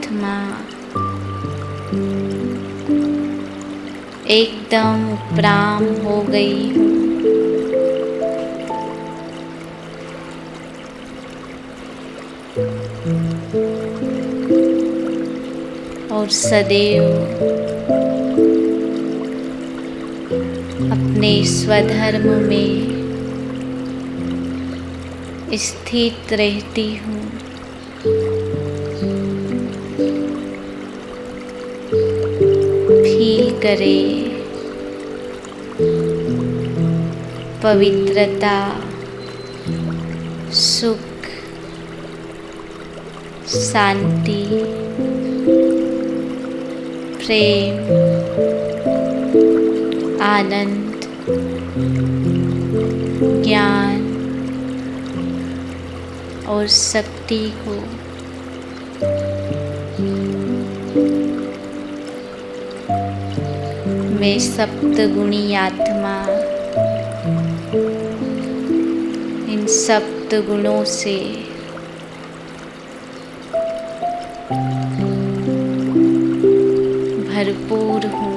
आत्मा एकदम उपराम हो गई हूँ। और सदैव अपने स्वधर्म में स्थित रहती हूँ। फील करे पवित्रता, सुख, शांति, प्रेम, आनंद, ज्ञान और शक्ति को मैं सप्तगुणी आत्मा इन सप्त गुणों से भरपूर हूँ।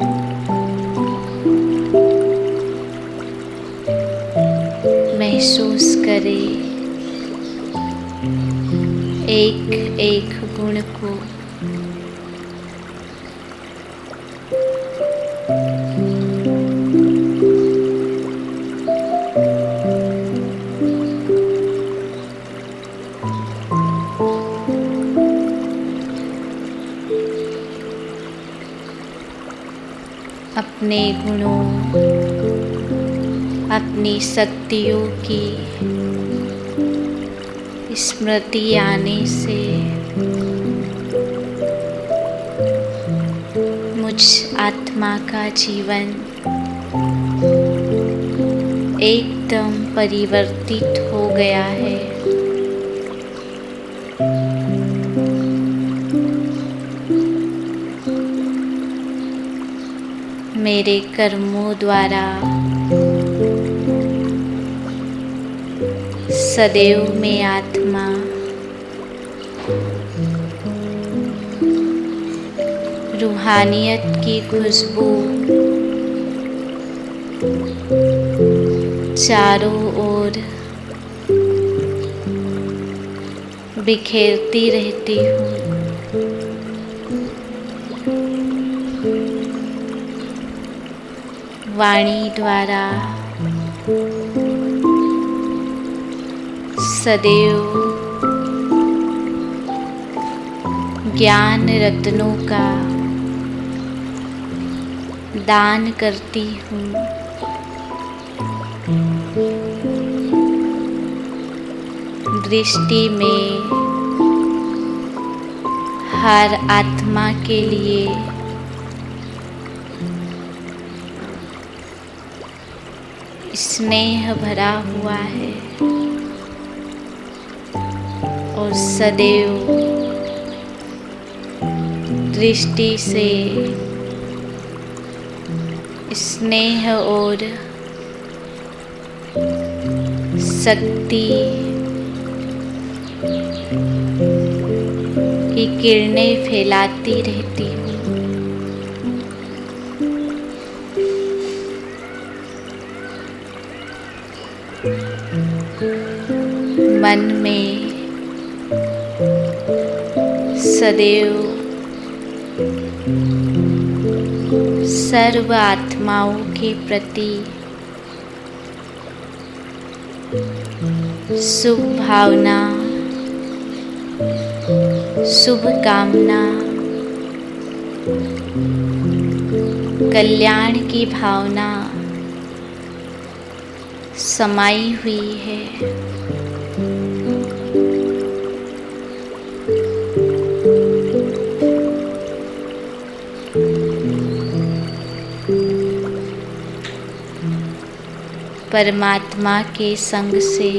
महसूस करे एक एक गुण को। अपने गुणों, अपनी शक्तियों की स्मृति आने से मुझ आत्मा का जीवन एकदम परिवर्तित हो गया है। मेरे कर्मों द्वारा सदैव मैं आत्मा रूहानियत की खुशबू चारों ओर बिखेरती रहती हूँ। वाणी द्वारा सदैव ज्ञान रत्नों का दान करती हूँ। दृष्टि में हर आत्मा के लिए स्नेह भरा हुआ है और सदैव दृष्टि से स्नेह और शक्ति की किरणें फैलाती रहती हूँ। मन में सदैव सर्व आत्माओं के प्रति शुभ भावना, शुभ कामना, कल्याण की भावना समाई हुई है। परमात्मा के संग से,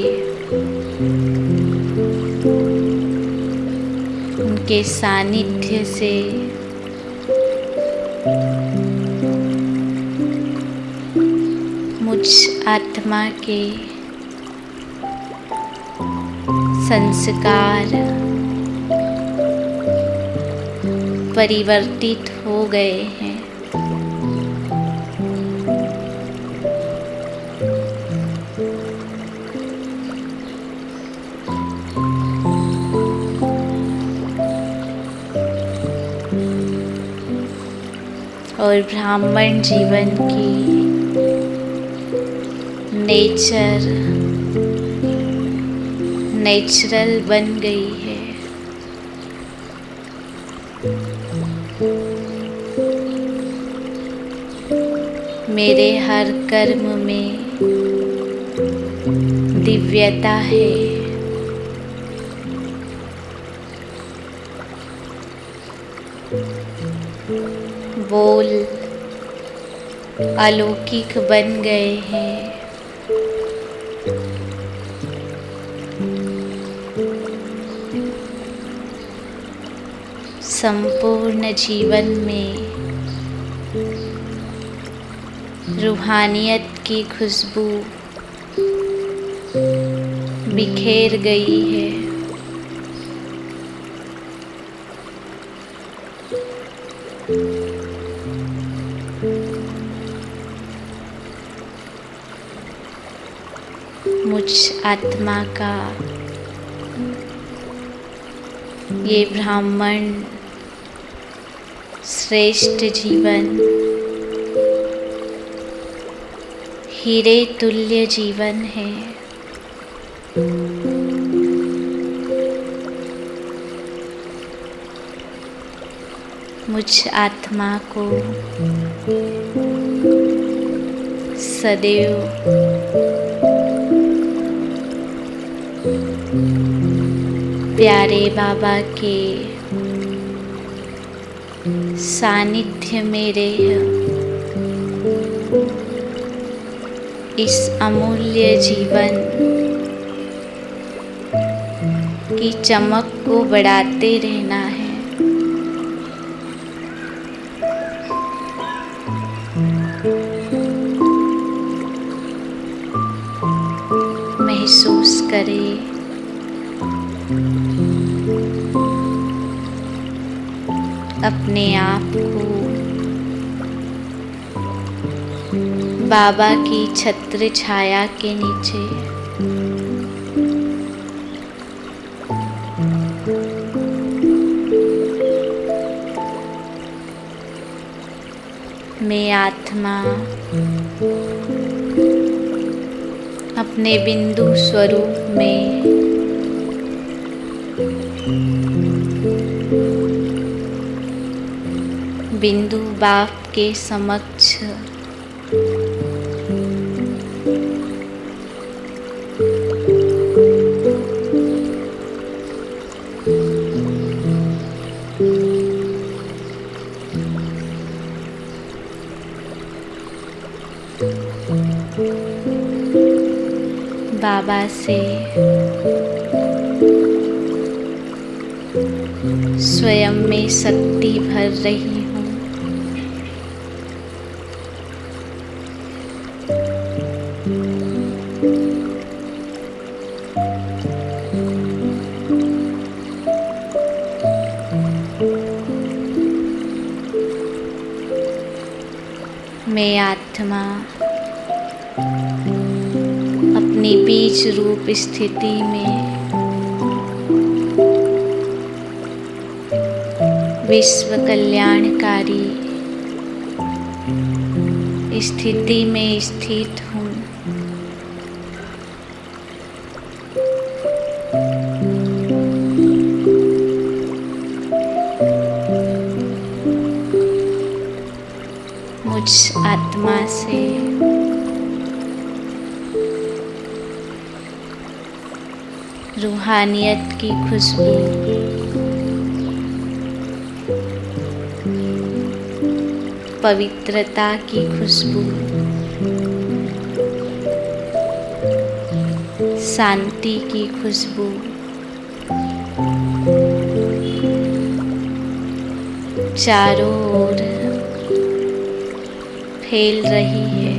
उनके सानिध्य से मुझ आत्मा के संस्कार परिवर्तित हो गए हैं। और ब्राह्मण जीवन की नेचुरल बन गई है। मेरे हर कर्म में दिव्यता है। बोल अलौकिक बन गए हैं। संपूर्ण जीवन में रूहानियत की खुशबू बिखेर गई है। मुझ आत्मा का ये ब्राह्मण श्रेष्ठ जीवन हीरे तुल्य जीवन है। मुझ आत्मा को सदैव प्यारे बाबा के सानिध्य में रह इस अमूल्य जीवन की चमक को बढ़ाते रहना है। महसूस करें अपने आप को बाबा की छत्र छाया के नीचे। मैं आत्मा अपने बिंदु स्वरूप में बिंदु बाप के समक्ष बाबा से स्वयं में शक्ति भर रही हूँ। मैं आत्मा अपनी बीज रूप स्थिति में विश्व कल्याणकारी स्थिति में स्थित हूँ। मुझ आत्मा से रूहानियत की खुशबू पवित्रता की खुशबू शांति की खुशबू चारों ओर फैल रही है।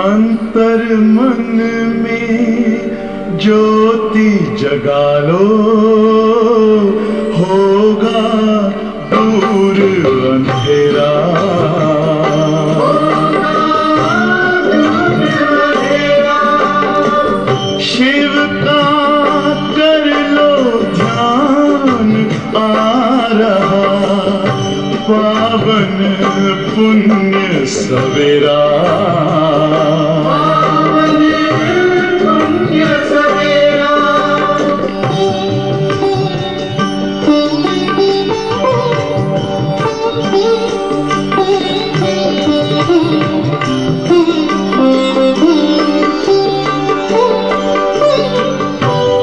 अंतर मन में ज्योति जगा लो, होगा दूर अंधेरा। शिव का कर लो ध्यान, आ रहा पावन पुण्य सवेरा।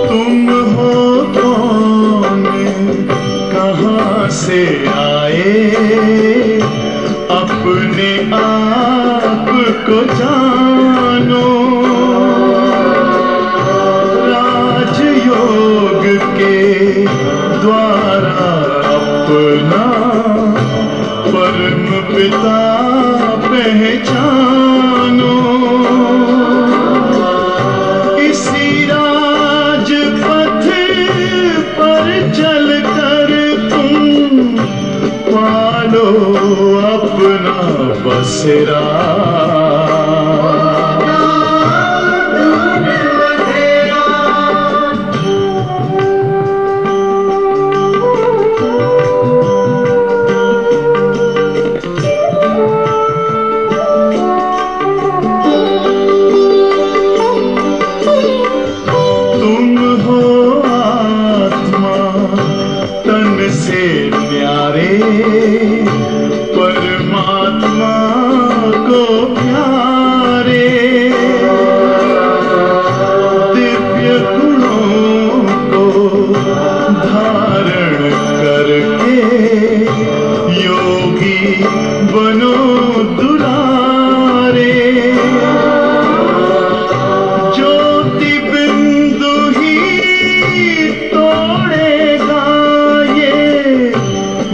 तुम हो कौन, कहाँ से आए, अपने आप को जानो। राजयोग के द्वारा अपना परम पिता पहचानो। इसी राजपथ पर चलकर तुम पालो अपना बसेरा। तुम हो आत्मा तन से न्यारे, परमात्मा को प्यारे। दिव्य गुणों को धारण करके योगी बनो दुलारे। ज्योति बिंदु ही तोड़ेगा ये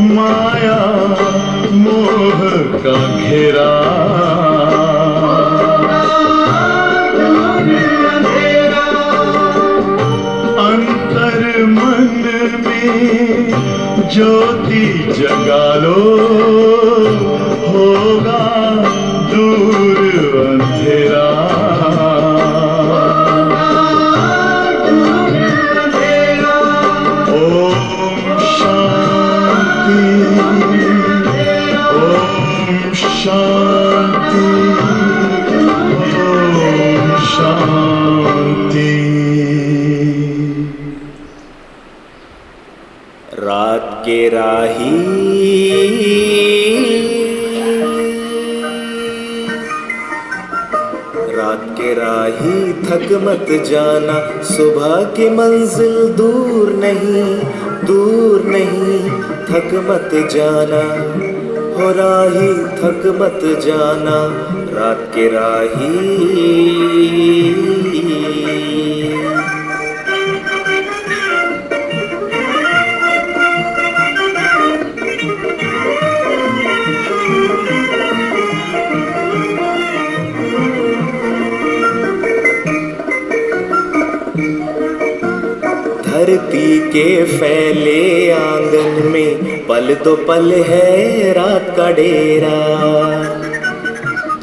माया मोह का घेरा। अंतर मन में ज्योति जगा लो, होगा दूर अंधेरा। ओम शांति, ओम शांति, ओम शांति। रात के राही थक मत जाना, सुबह की मंजिल दूर नहीं, थक मत जाना। हो राही थक मत जाना, रात के राही। धरती के फैले आंगन में पल दो पल है रात का डेरा।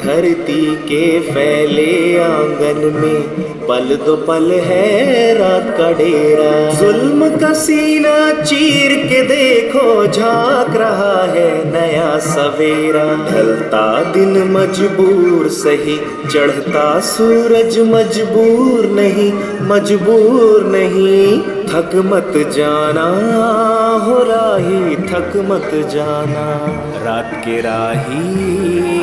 धरती के फैले आंगन में पल दो पल है रात का डेरा। जुल्म का सीना चीर के देखो, झांक रहा है नया सवेरा। ढलता दिन मजबूर सही, चढ़ता सूरज मजबूर नहीं। थक मत जाना, हो राही थक मत जाना, रात के राही।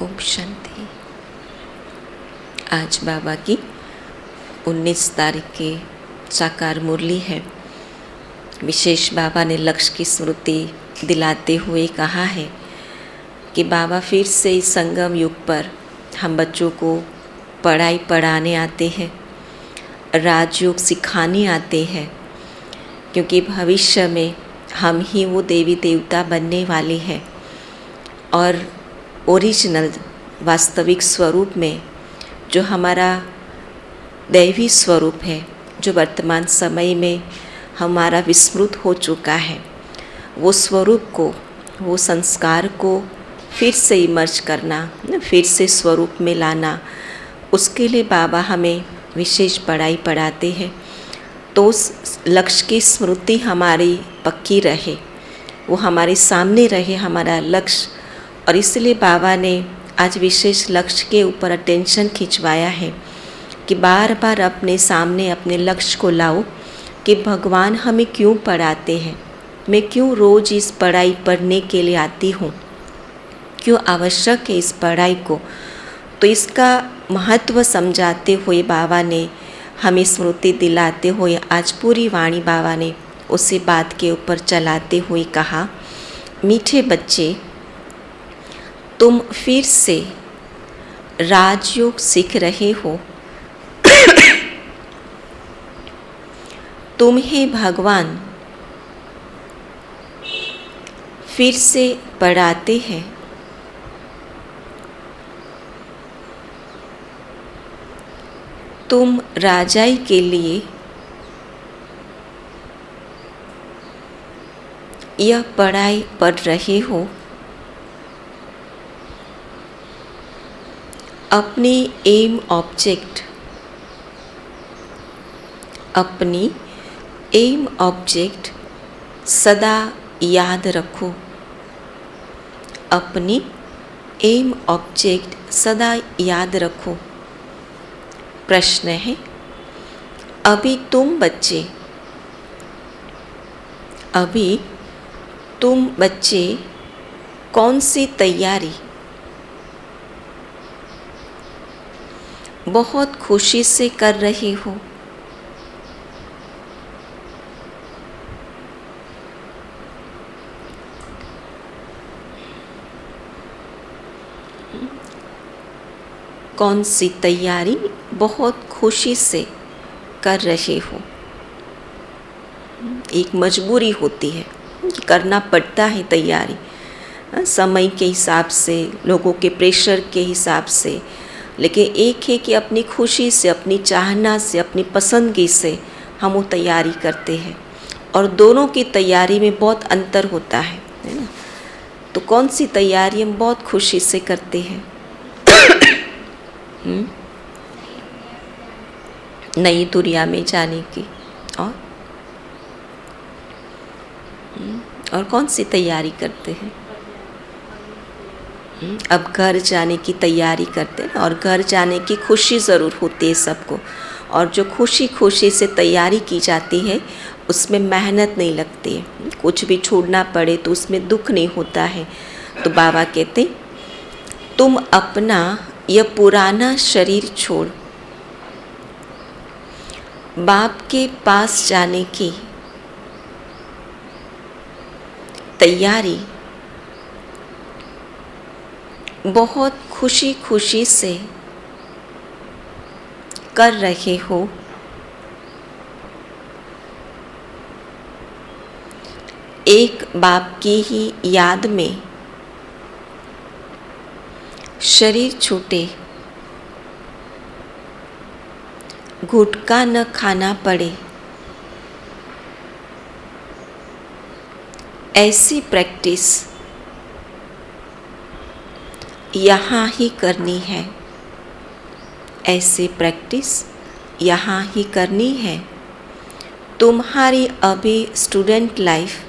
ओम शांति। आज बाबा की 19 तारीख की साकार मुरली है। विशेष बाबा ने लक्ष्य की स्मृति दिलाते हुए कहा है कि बाबा फिर से इस संगम युग पर हम बच्चों को पढ़ाई पढ़ाने आते हैं, राजयोग सिखाने आते हैं, क्योंकि भविष्य में हम ही वो देवी देवता बनने वाले हैं और ओरिजिनल वास्तविक स्वरूप में जो हमारा दैवी स्वरूप है, जो वर्तमान समय में हमारा विस्मृत हो चुका है, वो स्वरूप को, वो संस्कार को फिर से इमर्ज करना, फिर से स्वरूप में लाना, उसके लिए बाबा हमें विशेष पढ़ाई पढ़ाते हैं। तो उस लक्ष्य की स्मृति हमारी पक्की रहे, वो हमारे सामने रहे हमारा लक्ष्य। और इसलिए बाबा ने आज विशेष लक्ष्य के ऊपर अटेंशन खिंचवाया है कि बार बार अपने सामने अपने लक्ष्य को लाओ कि भगवान हमें क्यों पढ़ाते हैं, मैं क्यों रोज़ इस पढ़ाई पढ़ने के लिए आती हूँ, क्यों आवश्यक है इस पढ़ाई को। तो इसका महत्व समझाते हुए बाबा ने हमें स्मृति दिलाते हुए आज पूरी वाणी बाबा ने उसी बात के ऊपर चलाते हुए कहा, मीठे बच्चे, तुम फिर से राजयोग सीख रहे हो। तुम्हें भगवान फिर से पढ़ाते हैं। तुम राजाई के लिए यह पढ़ाई पढ़ रहे हो। अपनी एम ऑब्जेक्ट सदा याद रखो। अपनी एम ऑब्जेक्ट सदा याद रखो। प्रश्न है, अभी तुम बच्चे कौन सी तैयारी बहुत खुशी से कर रहे हो? कौन सी तैयारी बहुत खुशी से कर रहे हो? एक मजबूरी होती है, करना पड़ता है तैयारी, समय के हिसाब से, लोगों के प्रेशर के हिसाब से, लेकिन एक है कि अपनी खुशी से, अपनी चाहना से, अपनी पसंदगी से हम वो तैयारी करते हैं और दोनों की तैयारी में बहुत अंतर होता है ना। तो कौन सी तैयारी हम बहुत खुशी से करते हैं? नई दुनिया में जाने की। और कौन सी तैयारी करते हैं? अब घर जाने की तैयारी करते हैं और घर जाने की खुशी ज़रूर होती है सबको, और जो खुशी से तैयारी की जाती है उसमें मेहनत नहीं लगती है, कुछ भी छोड़ना पड़े तो उसमें दुख नहीं होता है। तो बाबा कहते, तुम अपना यह पुराना शरीर छोड़ बाप के पास जाने की तैयारी बहुत खुशी से कर रहे हो। एक बाप की ही याद में शरीर छूटे, गुटखा न खाना पड़े, ऐसी प्रैक्टिस यहाँ ही करनी है। ऐसी प्रैक्टिस यहाँ ही करनी है। तुम्हारी अभी स्टूडेंट लाइफ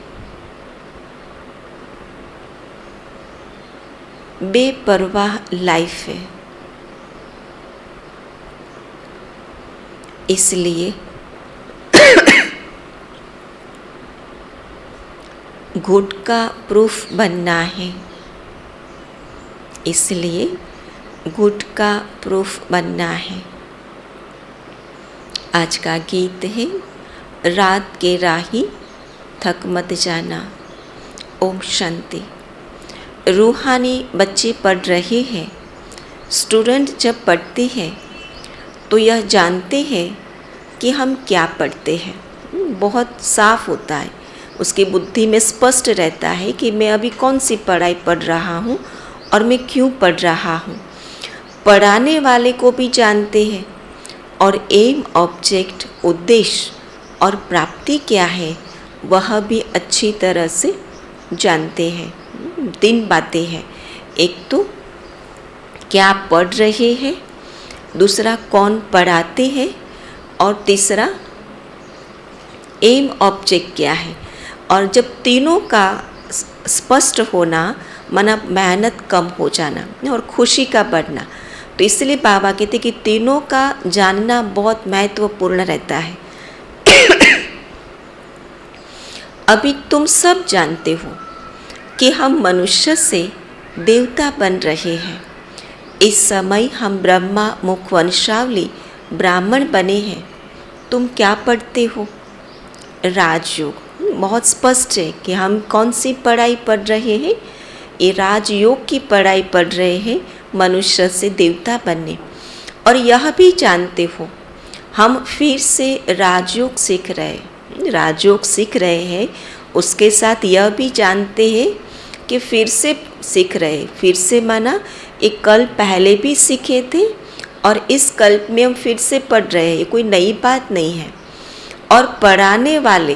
बेपरवाह लाइफ है, इसलिए गुड का प्रूफ बनना है। इसलिए गुड का प्रूफ बनना है। आज का गीत है रात के राही थक मत जाना। ओम शांति। रूहानी बच्चे पढ़ रहे हैं। स्टूडेंट जब पढ़ते हैं तो यह जानते हैं कि हम क्या पढ़ते हैं, बहुत साफ होता है, उसकी बुद्धि में स्पष्ट रहता है कि मैं अभी कौन सी पढ़ाई पढ़ रहा हूँ और मैं क्यों पढ़ रहा हूँ। पढ़ाने वाले को भी जानते हैं और एम, ऑब्जेक्ट, उद्देश्य और प्राप्ति क्या है वह भी अच्छी तरह से जानते हैं। 3 बातें हैं, एक तो क्या पढ़ रहे हैं, दूसरा कौन पढ़ाते हैं और तीसरा एम, ऑब्जेक्ट क्या है। और जब तीनों का स्पष्ट होना माना मेहनत कम हो जाना और खुशी का बढ़ना, तो इसलिए बाबा कहते कि तीनों का जानना बहुत महत्वपूर्ण रहता है। अभी तुम सब जानते हो कि हम मनुष्य से देवता बन रहे हैं। इस समय हम ब्रह्मा मुख वंशावली ब्राह्मण बने हैं। तुम क्या पढ़ते हो? राजयोग। बहुत स्पष्ट है कि हम कौन सी पढ़ाई पढ़ रहे हैं। ये राजयोग की पढ़ाई पढ़ रहे हैं, मनुष्य से देवता बनने। और यह भी जानते हो हम फिर से राजयोग सीख रहे हैं। उसके साथ यह भी जानते हैं कि फिर से सीख रहे, फिर से माना एक कल पहले भी सीखे थे और इस कल्प में हम फिर से पढ़ रहे हैं, ये कोई नई बात नहीं है। और पढ़ाने वाले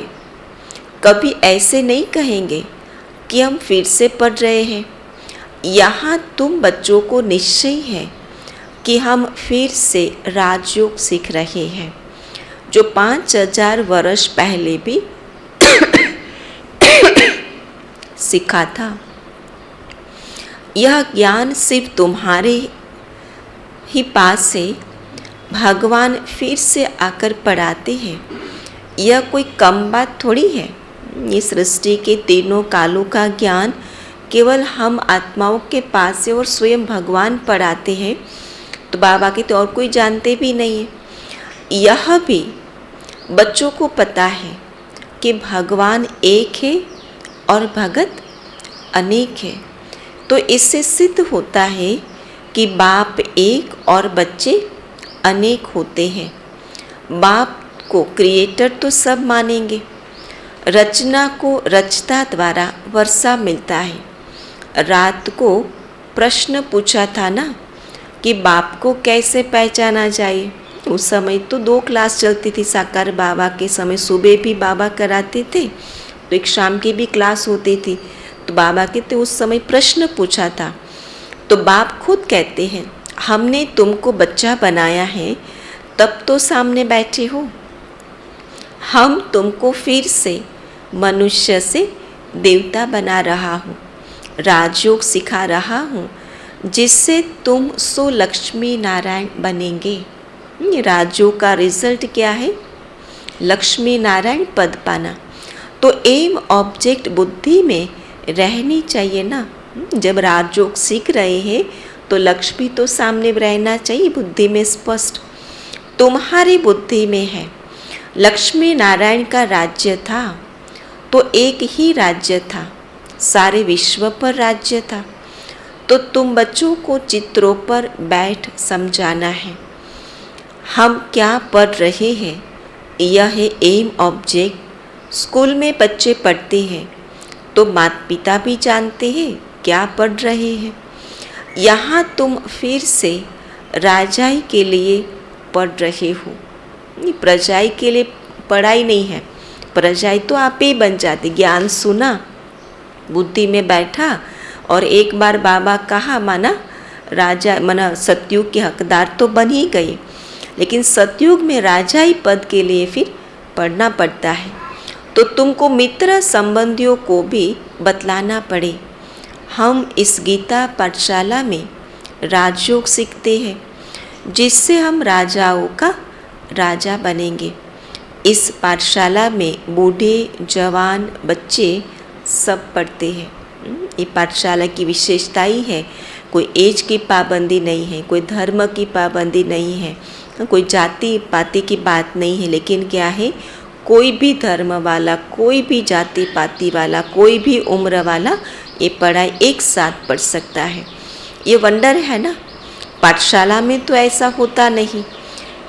कभी ऐसे नहीं कहेंगे कि हम फिर से पढ़ रहे हैं। यहाँ तुम बच्चों को निश्चय है कि हम फिर से राजयोग सीख रहे हैं, जो 5000 वर्ष पहले भी सीखा था। यह ज्ञान सिर्फ तुम्हारे ही पास से भगवान फिर से आकर पढ़ाते हैं। यह कोई कम बात थोड़ी है। ये सृष्टि के तीनों कालों का ज्ञान केवल हम आत्माओं के पास से और स्वयं भगवान पढ़ाते हैं, तो बाबा के तो और कोई जानते भी नहीं है। यह भी बच्चों को पता है कि भगवान एक है और भगत अनेक है। तो इससे सिद्ध होता है कि बाप एक और बच्चे अनेक होते हैं। बाप को क्रिएटर तो सब मानेंगे, रचना को रचता द्वारा वर्षा मिलता है। रात को प्रश्न पूछा था ना कि बाप को कैसे पहचाना जाए। उस समय तो 2 क्लास चलती थी साकार बाबा के समय, सुबह भी बाबा कराते थे तो एक शाम की भी क्लास होती थी। तो बाबा कहते उस समय प्रश्न पूछा था, तो बाप खुद कहते हैं हमने तुमको बच्चा बनाया है तब तो सामने बैठे हो। हम तुमको फिर से मनुष्य से देवता बना रहा हूँ, राजयोग सिखा रहा हूँ, जिससे तुम सो लक्ष्मी नारायण बनेंगे। राजयोग का रिजल्ट क्या है? लक्ष्मी नारायण पद पाना। तो एम, ऑब्जेक्ट बुद्धि में रहनी चाहिए ना। जब राजयोग सीख रहे हैं तो लक्ष्मी तो सामने रहना चाहिए, बुद्धि में स्पष्ट। तुम्हारी बुद्धि में है लक्ष्मी नारायण का राज्य था, तो एक ही राज्य था, सारे विश्व पर राज्य था। तो तुम बच्चों को चित्रों पर बैठ समझाना है हम क्या पढ़ रहे हैं। यह है एम, ऑब्जेक्ट। स्कूल में बच्चे पढ़ते हैं तो माता पिता भी जानते हैं क्या पढ़ रहे हैं। यहाँ तुम फिर से राजाई के लिए पढ़ रहे हो। प्रजाई के लिए पढ़ाई नहीं है, प्रजाई तो आप ही बन जाते। ज्ञान सुना, बुद्धि में बैठा और एक बार बाबा कहा माना राजा, माना सतयुग के हकदार तो बन ही गए, लेकिन सतयुग में राजाई पद के लिए फिर पढ़ना पड़ता है। तो तुमको मित्र संबंधियों को भी बतलाना पड़े। हम इस गीता पाठशाला में राजयोग सीखते हैं, जिससे हम राजाओं का राजा बनेंगे। इस पाठशाला में बूढ़े, जवान, बच्चे सब पढ़ते हैं। ये पाठशाला की विशेषता ही है कोई एज की पाबंदी नहीं है, कोई धर्म की पाबंदी नहीं है, कोई जाति पाति की बात नहीं है। लेकिन क्या है, कोई भी धर्म वाला, कोई भी जाति पाति वाला, कोई भी उम्र वाला ये पढ़ाई एक साथ पढ़ सकता है। ये वंडर है ना। पाठशाला में तो ऐसा होता नहीं,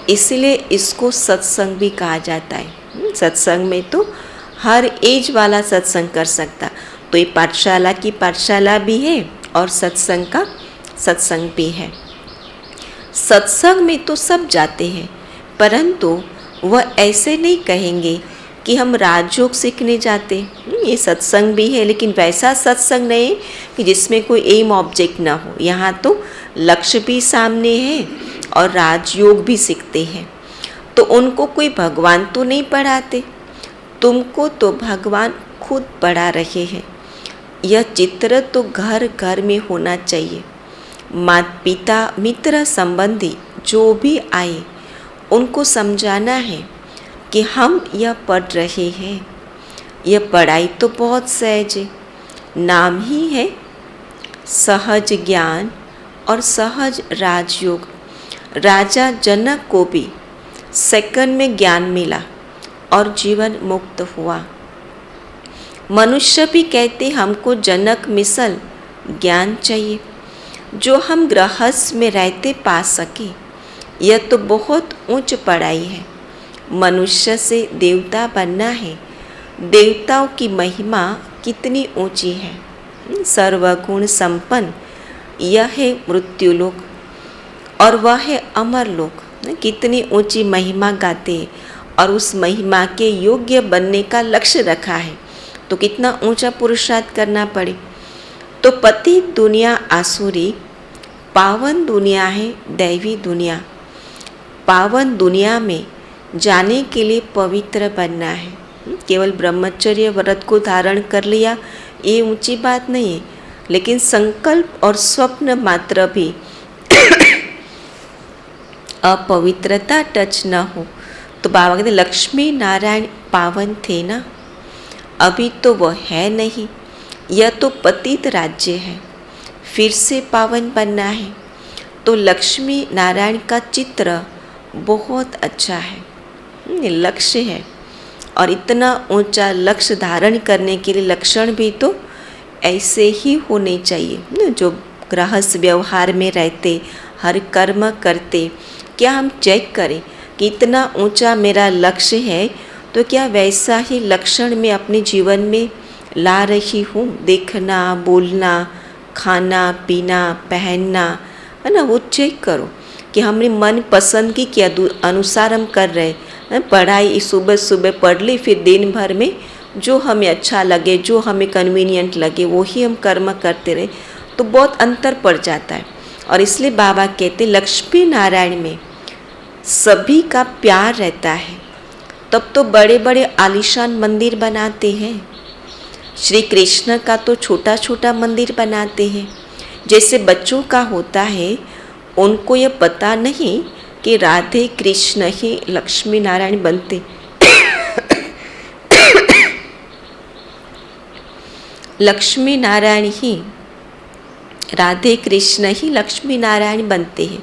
इसलिए इसको सत्संग भी कहा जाता है। सत्संग में तो हर एज वाला सत्संग कर सकता। तो ये पाठशाला की पाठशाला भी है और सत्संग का सत्संग भी है। सत्संग में तो सब जाते हैं, परंतु वह ऐसे नहीं कहेंगे कि हम राजयोग सीखने जाते। ये सत्संग भी है, लेकिन वैसा सत्संग नहीं कि जिसमें कोई एम ऑब्जेक्ट ना हो। यहाँ तो लक्ष्य भी सामने है और राजयोग भी सीखते हैं। तो उनको कोई भगवान तो नहीं पढ़ाते, तुमको तो भगवान खुद पढ़ा रहे हैं। यह चित्र तो घर घर में होना चाहिए। माता पिता मित्र संबंधी जो भी आए उनको समझाना है कि हम यह पढ़ रहे हैं। यह पढ़ाई तो बहुत सहज है, नाम ही है सहज ज्ञान और सहज राजयोग। राजा जनक को भी सेकंड में ज्ञान मिला और जीवन मुक्त हुआ। मनुष्य भी कहते हमको जनक मिसल ज्ञान चाहिए जो हम गृहस्थ में रहते पा सके। यह तो बहुत ऊंच पढ़ाई है। मनुष्य से देवता बनना है। देवताओं की महिमा कितनी ऊंची है। सर्वगुण संपन्न यह है मृत्युलोक और वह है अमरलोक। कितनी ऊंची महिमा गाते हैं और उस महिमा के योग्य बनने का लक्ष्य रखा है। तो कितना ऊंचा पुरुषार्थ करना पड़े। तो पति दुनिया आसुरी, पावन दुनिया है दैवी दुनिया। पावन दुनिया में जाने के लिए पवित्र बनना है। केवल ब्रह्मचर्य व्रत को धारण कर लिया ये ऊंची बात नहीं है, लेकिन संकल्प और स्वप्न मात्र भी अपवित्रता टच न हो। तो बाबा कहते लक्ष्मी नारायण पावन थे ना, अभी तो वह है नहीं। यह तो पतित राज्य है, फिर से पावन बनना है। तो लक्ष्मी नारायण का चित्र बहुत अच्छा है, लक्ष्य है। और इतना ऊंचा लक्ष्य धारण करने के लिए लक्षण भी तो ऐसे ही होने चाहिए। जो गृहस्थ व्यवहार में रहते, हर कर्म करते, क्या हम चेक करें कि इतना ऊंचा मेरा लक्ष्य है तो क्या वैसा ही लक्षण मैं अपने जीवन में ला रही हूँ। देखना, बोलना, खाना पीना, पहनना, है ना, वो चेक करो कि हमने मन पसंद की क्या अनुसार हम कर रहे हैं। पढ़ाई सुबह सुबह पढ़ ली, फिर दिन भर में जो हमें अच्छा लगे, जो हमें कन्वीनियंट लगे वो ही हम कर्म करते रहे, तो बहुत अंतर पड़ जाता है। और इसलिए बाबा कहते लक्ष्मी नारायण में सभी का प्यार रहता है। तब तो बड़े बड़े आलीशान मंदिर बनाते हैं। श्री कृष्ण का तो छोटा छोटा मंदिर बनाते हैं। जैसे बच्चों का होता है, उनको ये पता नहीं कि राधे कृष्ण ही लक्ष्मी नारायण बनते। लक्ष्मी नारायण ही, राधे कृष्ण ही लक्ष्मी नारायण बनते हैं।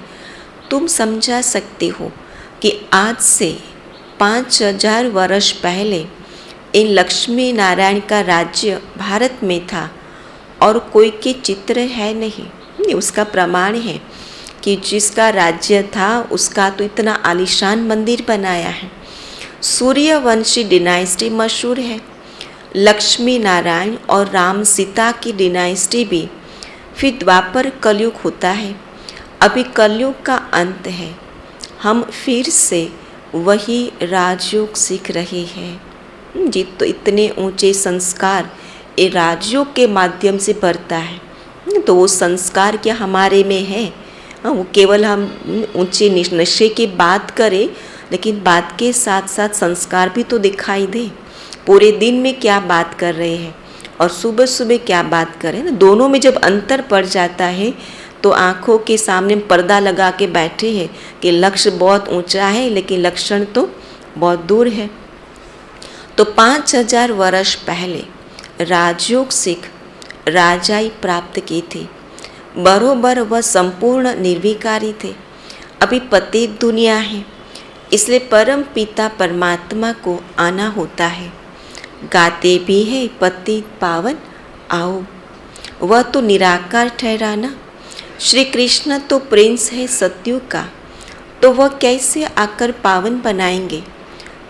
तुम समझा सकते हो कि आज से 5000 वर्ष पहले इन लक्ष्मी नारायण का राज्य भारत में था और कोई के चित्र है नहीं। उसका प्रमाण है कि जिसका राज्य था उसका तो इतना आलीशान मंदिर बनाया है। सूर्यवंशी डिनाइस्टी मशहूर है। लक्ष्मी नारायण और राम सीता की डिनाइस्टी भी। फिर द्वापर कलयुग होता है। अभी कलयुग का अंत है। हम फिर से वही राजयोग सीख रहे हैं। जी, तो इतने ऊंचे संस्कार ये राजयोग के माध्यम से बढ़ता है। तो वो संस्कार क्या हमारे में है? वो केवल हम ऊंचे नशे की बात करें, लेकिन बात के साथ साथ संस्कार भी तो दिखाई दे। पूरे दिन में क्या बात कर रहे हैं और सुबह सुबह क्या बात करें ना, दोनों में जब अंतर पड़ जाता है तो आँखों के सामने पर्दा लगा के बैठे हैं कि लक्ष्य बहुत ऊंचा है लेकिन लक्षण तो बहुत दूर है। तो 5000 वर्ष पहले राजयोग सिख राजाई प्राप्त की थी। बरोबर वह संपूर्ण निर्विकारी थे। अभी पतित दुनिया है, इसलिए परम पिता परमात्मा को आना होता है। गाते भी है पतित पावन आओ, वह तो निराकार ठहरा ना। श्री कृष्ण तो प्रिंस है सत्युग का, तो वह कैसे आकर पावन बनाएंगे।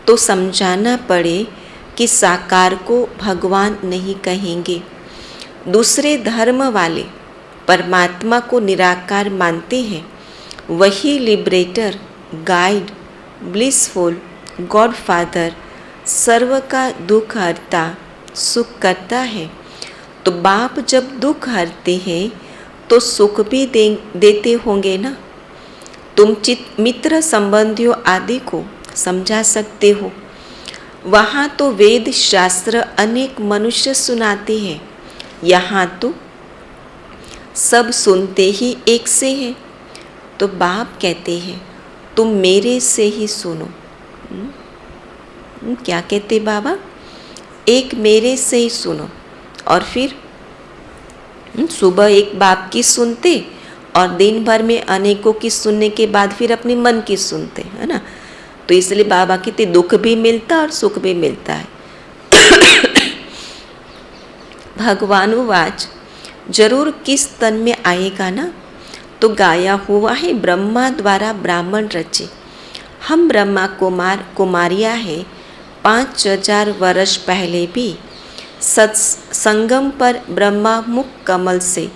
तो समझाना पड़े कि साकार को भगवान नहीं कहेंगे। दूसरे धर्म वाले परमात्मा को निराकार मानते हैं। वही liberator, guide, blissful, god father, सर्व का दुख हरता, सुख करता है। तो बाप जब दुख हरते हैं तो सुख भी देते होंगे ना। तुम मित्र संबंधियों आदि को समझा सकते हो। वहाँ तो वेद शास्त्र अनेक मनुष्य सुनाते हैं, यहाँ तो सब सुनते ही एक से है। तो बाप कहते हैं तुम मेरे से ही सुनो। क्या कहते बाबा? एक मेरे से ही सुनो। और फिर सुबह एक बाप की सुनते और दिन भर में अनेकों की सुनने के बाद फिर अपने मन की सुनते, है ना। तो इसलिए बाबा कहते दुख भी मिलता और सुख भी मिलता है। भगवानुवाच, जरूर किस तन में आएगा ना। तो गाया हुआ है ब्रह्मा द्वारा ब्राह्मण रचे। हम ब्रह्मा कुमारियाँ हैं। 5000 वर्ष पहले भी सत्संगम पर ब्रह्मा मुख कमल से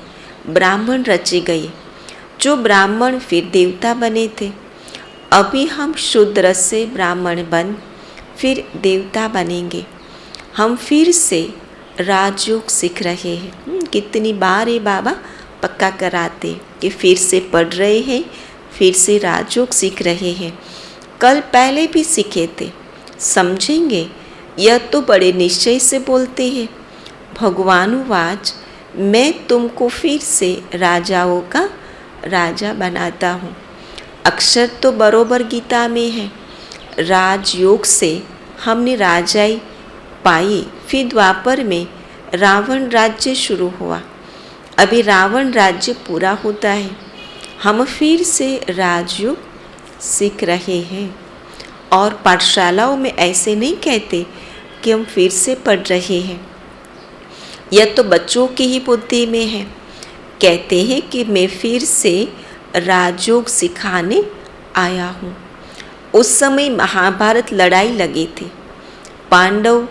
ब्राह्मण रचे गए, जो ब्राह्मण फिर देवता बने थे। अभी हम शूद्र से ब्राह्मण बन फिर देवता बनेंगे। हम फिर से राजयोग सीख रहे हैं। कितनी बार ये बाबा पक्का कराते कि फिर से पढ़ रहे हैं, फिर से राजयोग सीख रहे हैं। कल पहले भी सीखे थे, समझेंगे। यह तो बड़े निश्चय से बोलते हैं। भगवानुवाच, मैं तुमको फिर से राजाओं का राजा बनाता हूँ। अक्षर तो बरोबर गीता में है। राजयोग से हमने राजाई पाई। फिर द्वापर में रावण राज्य शुरू हुआ। अभी रावण राज्य पूरा होता है। हम फिर से राजयोग सीख रहे हैं। और पाठशालाओं में ऐसे नहीं कहते कि हम फिर से पढ़ रहे हैं। यह तो बच्चों की ही बुद्धि में है। कहते हैं कि मैं फिर से राजयोग सिखाने आया हूँ। उस समय महाभारत लड़ाई लगी थी। पांडव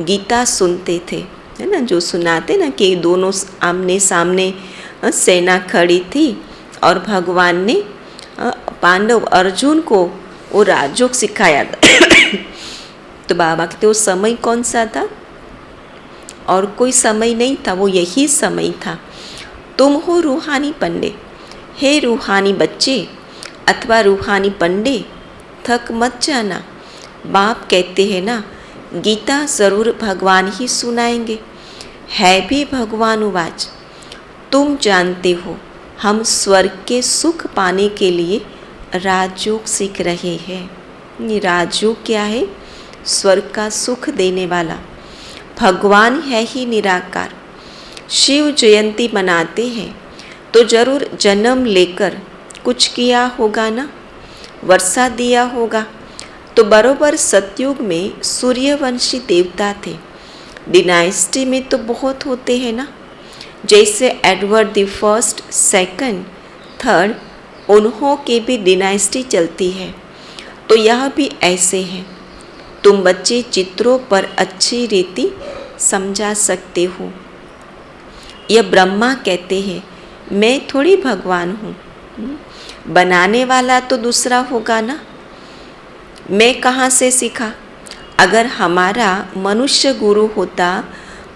गीता सुनते थे, है ना, जो सुनाते ना कि दोनों आमने सामने सेना खड़ी थी और भगवान ने पांडव अर्जुन को वो राजयोग सिखाया था। तो बाबा कहते वो समय कौन सा था? और कोई समय नहीं था, वो यही समय था। तुम हो रूहानी पंडे। हे रूहानी बच्चे अथवा रूहानी पंडे, थक मत जाना। बाप कहते हैं ना, गीता ज़रूर भगवान ही सुनाएंगे। है भी भगवानुवाच, तुम जानते हो हम स्वर्ग के सुख पाने के लिए राजयोग सीख रहे हैं। ये राजयोग क्या है? स्वर्ग का सुख देने वाला। भगवान है ही निराकार। शिव जयंती मनाते हैं तो जरूर जन्म लेकर कुछ किया होगा ना, वर्षा दिया होगा। तो बरोबर सतयुग में सूर्यवंशी देवता थे। डिनाइस्टी में तो बहुत होते हैं ना, जैसे Edward the first, second, third, उन्हों की भी डिनाइस्टी चलती है। तो यह भी ऐसे हैं। तुम बच्चे चित्रों पर अच्छी रीति समझा सकते हो। यह ब्रह्मा कहते हैं मैं थोड़ी भगवान हूँ। बनाने वाला तो दूसरा होगा ना। मैं कहाँ से सीखा? अगर हमारा मनुष्य गुरु होता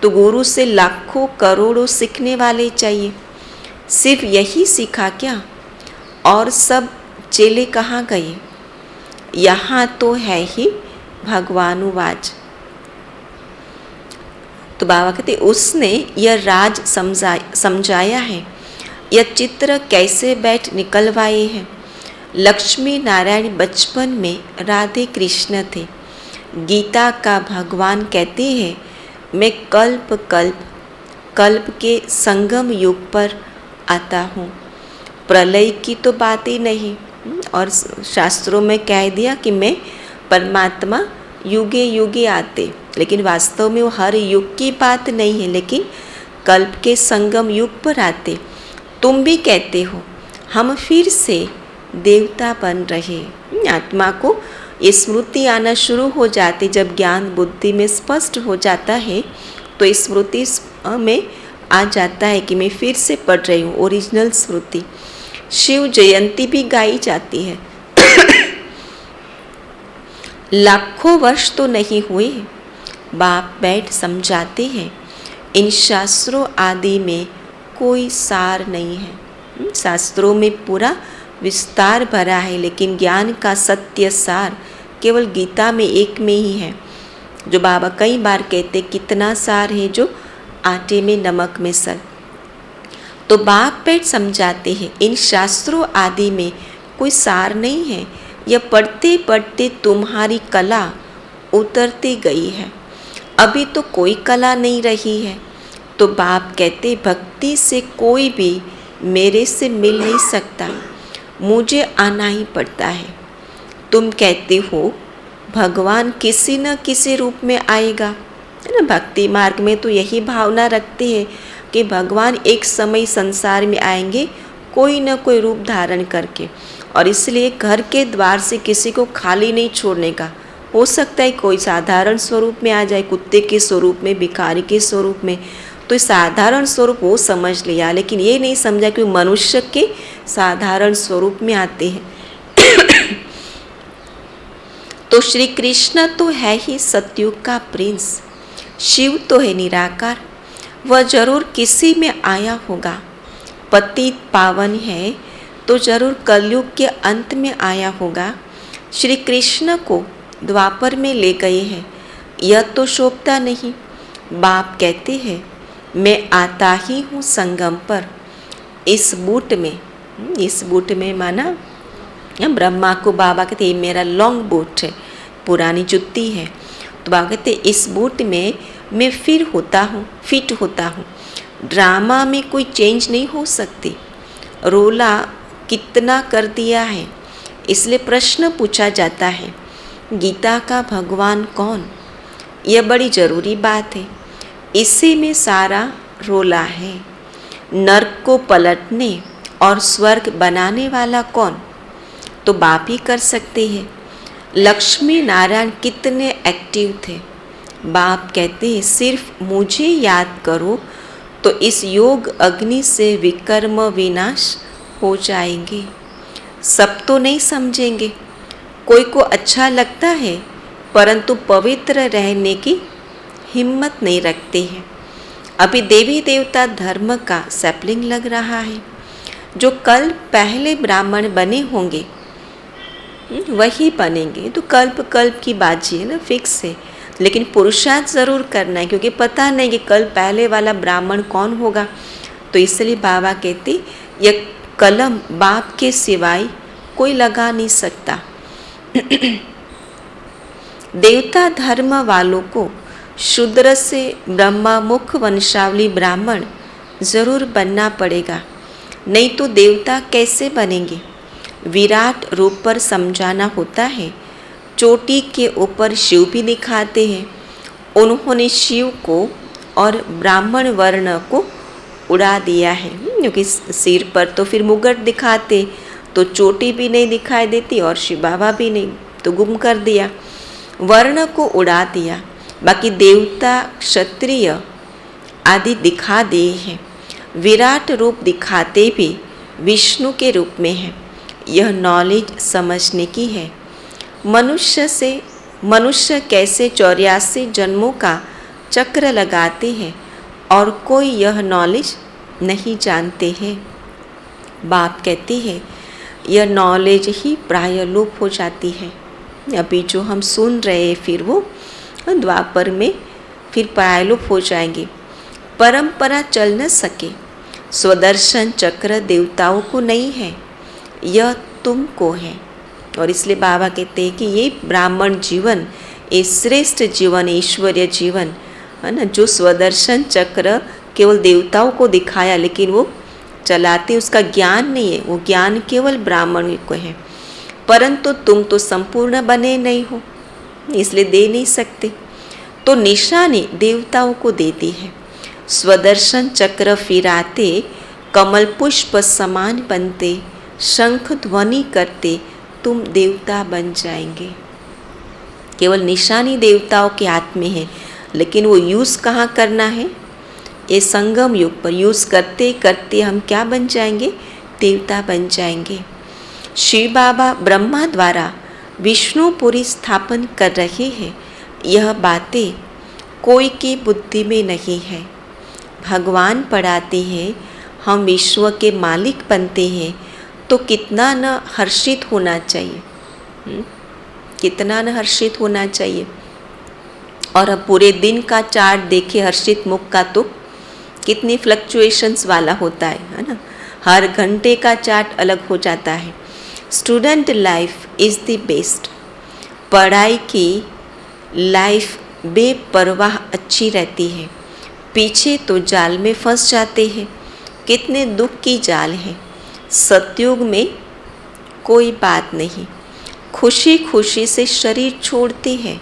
तो गुरु से लाखों करोड़ों सीखने वाले चाहिए। सिर्फ यही सीखा क्या? और सब चेले कहाँ गए? यहाँ तो है ही भगवानुवाच। तो बाबा कहते उसने यह राज समझाया है। यह चित्र कैसे बैठ निकलवाए हैं। लक्ष्मी नारायण बचपन में राधे कृष्ण थे। गीता का भगवान कहते हैं मैं कल्प कल्प के संगम युग पर आता हूँ। प्रलय की तो बात ही नहीं, और शास्त्रों में कह दिया कि मैं परमात्मा युगे युगे आते, लेकिन वास्तव में वो हर युग की बात नहीं है, लेकिन कल्प के संगम युग पर आते। तुम भी कहते हो हम फिर से देवता बन रहे। आत्मा को ये स्मृति आना शुरू हो जाती, जब ज्ञान बुद्धि में स्पष्ट हो जाता है तो इस स्मृति में आ जाता है कि मैं फिर से पढ़ रही हूँ ओरिजिनल स्मृति। शिव जयंती भी गाई जाती है। लाखों वर्ष तो नहीं हुए, बाप बैठ समझाते हैं इन शास्त्रों आदि में कोई सार नहीं है। शास्त्रों में पूरा विस्तार भरा है, लेकिन ज्ञान का सत्य सार केवल गीता में एक में ही है, जो बाबा कई बार कहते कितना सार है जो आटे में नमक में सर। तो बाप बैठ समझाते हैं इन शास्त्रों आदि में कोई सार नहीं है, यह पढ़ते पढ़ते तुम्हारी कला उतरती गई है, अभी तो कोई कला नहीं रही है। तो बाप कहते भक्ति से कोई भी मेरे से मिल नहीं सकता, मुझे आना ही पड़ता है। तुम कहते हो भगवान किसी न किसी रूप में आएगा, है ना। भक्ति मार्ग में तो यही भावना रखते हैं कि भगवान एक समय संसार में आएंगे कोई न कोई रूप धारण करके, और इसलिए घर के द्वार से किसी को खाली नहीं छोड़ने का। हो सकता है कोई साधारण स्वरूप में आ जाए, कुत्ते के स्वरूप में, भिखारी के स्वरूप में, तो साधारण स्वरूप वो समझ लिया, लेकिन ये नहीं समझा कि मनुष्य के साधारण स्वरूप में आते हैं। तो श्री कृष्ण तो है ही सतयुग का प्रिंस, शिव तो है निराकार, वह जरूर किसी में आया होगा। पतित पावन है तो जरूर कलयुग के अंत में आया होगा। श्री कृष्ण को द्वापर में ले गए हैं, यह तो शोभता नहीं। बाप कहते हैं मैं आता ही हूँ संगम पर। इस बूट में माना ब्रह्मा को बाबा कहते ये मेरा लॉन्ग बूट है, पुरानी जुत्ती है। तो बाबा कहते इस बूट में मैं फिट होता हूँ। ड्रामा में कोई चेंज नहीं हो सकती। रोला कितना कर दिया है, इसलिए प्रश्न पूछा जाता है गीता का भगवान कौन। यह बड़ी ज़रूरी बात है, इसी में सारा रोला है। नर्क को पलटने और स्वर्ग बनाने वाला कौन, तो बाप ही कर सकते हैं। लक्ष्मी नारायण कितने एक्टिव थे। बाप कहते हैं सिर्फ मुझे याद करो तो इस योग अग्नि से विकर्म विनाश हो जाएंगे। सब तो नहीं समझेंगे, कोई को अच्छा लगता है परंतु पवित्र रहने की हिम्मत नहीं रखते हैं। अभी देवी देवता धर्म का सैपलिंग लग रहा है, जो कल पहले ब्राह्मण बने होंगे वही बनेंगे। तो कल्प की बाजी है ना, फिक्स है, लेकिन पुरुषार्थ ज़रूर करना है, क्योंकि पता नहीं कि कल पहले वाला ब्राह्मण कौन होगा। तो इसलिए बाबा कहते यह कलम बाप के सिवाय कोई लगा नहीं सकता। देवता धर्म वालों को शूद्र से ब्रह्मा मुख वंशावली ब्राह्मण जरूर बनना पड़ेगा, नहीं तो देवता कैसे बनेंगे। विराट रूप पर समझाना होता है। चोटी के ऊपर शिव भी दिखाते हैं। उन्होंने शिव को और ब्राह्मण वर्ण को उड़ा दिया है, क्योंकि सिर पर तो फिर मुगट दिखाते तो चोटी भी नहीं दिखाई देती और शिव बाबा भी नहीं, तो गुम कर दिया, वर्ण को उड़ा दिया। बाकी देवता क्षत्रिय आदि दिखा दिए हैं। विराट रूप दिखाते भी विष्णु के रूप में है। यह नॉलेज समझने की है। मनुष्य कैसे 84 जन्मों का चक्र लगाते हैं और कोई यह नॉलेज नहीं जानते हैं। बाप कहते हैं यह नॉलेज ही प्राय लोप हो जाती है। अभी जो हम सुन रहे हैं फिर वो द्वापर में फिर प्रायलोप हो जाएंगे। परंपरा चल न सके। स्वदर्शन चक्र देवताओं को नहीं है, यह तुमको है। और इसलिए बाबा कहते हैं कि ये ब्राह्मण जीवन, ये श्रेष्ठ जीवन, ईश्वरीय जीवन है ना, जो स्वदर्शन चक्र केवल देवताओं को दिखाया, लेकिन वो चलाते उसका ज्ञान नहीं है, वो ज्ञान केवल ब्राह्मण को है। परंतु तुम तो संपूर्ण बने नहीं हो, इसलिए दे नहीं सकते। तो निशानी देवताओं को देती है। स्वदर्शन चक्र फिराते, कमल पुष्प समान बनते, शंख ध्वनि करते तुम देवता बन जाएंगे। केवल निशानी देवताओं के हाथ में है, लेकिन वो यूज़ कहाँ करना है? ये संगम युग पर यूज़ करते करते हम क्या बन जाएंगे? देवता बन जाएंगे। शिव बाबा ब्रह्मा द्वारा विष्णुपुरी स्थापन कर रहे हैं। यह बातें कोई की बुद्धि में नहीं है। भगवान पढ़ाते हैं, हम विश्व के मालिक बनते हैं, तो कितना न हर्षित होना चाहिए, कितना न हर्षित होना चाहिए। और अब पूरे दिन का चार्ट देखे हर्षित मुख का तो कितनी फ्लक्चुएशंस वाला होता है ना। हर घंटे का चार्ट अलग हो जाता है। Student life is the best. पढ़ाई की लाइफ बेपरवाह अच्छी रहती है। पीछे तो जाल में फंस जाते हैं, कितने दुख की जाल है। सतयुग में कोई बात नहीं, खुशी खुशी से शरीर छोड़ते हैं।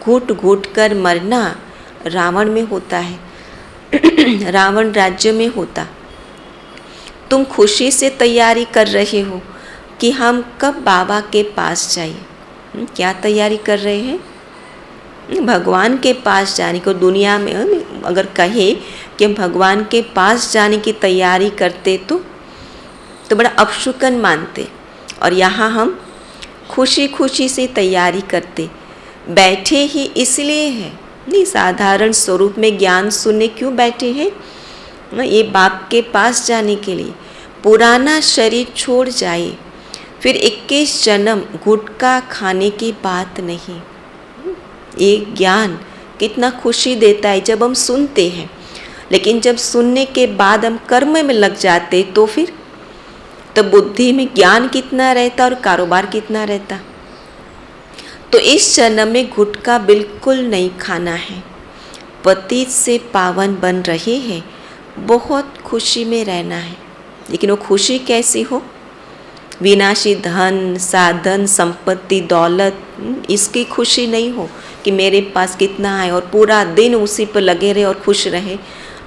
घुट घुट कर मरना रावण में होता है, रावण राज्य में होता। तुम खुशी से तैयारी कर रहे हो कि हम कब बाबा के पास जाइए। क्या तैयारी कर रहे हैं? भगवान के पास जाने को। दुनिया में अगर कहे कि हम भगवान के पास जाने की तैयारी करते तो बड़ा अपशुकन मानते। और यहाँ हम खुशी खुशी से तैयारी करते। बैठे ही इसलिए है, नहीं साधारण स्वरूप में ज्ञान सुनने क्यों बैठे हैं? ये बाप के पास जाने के लिए। पुराना शरीर छोड़ जाए, फिर 21 जन्म गुटखा खाने की बात नहीं। ये ज्ञान कितना खुशी देता है जब हम सुनते हैं, लेकिन जब सुनने के बाद हम कर्म में लग जाते तो फिर तो बुद्धि में ज्ञान कितना रहता और कारोबार कितना रहता। तो इस जन्म में गुटखा बिल्कुल नहीं खाना है। पतित से पावन बन रहे हैं, बहुत खुशी में रहना है। लेकिन वो खुशी कैसी हो? विनाशी धन, साधन, संपत्ति, दौलत, इसकी खुशी नहीं हो कि मेरे पास कितना है और पूरा दिन उसी पर लगे रहे और खुश रहे,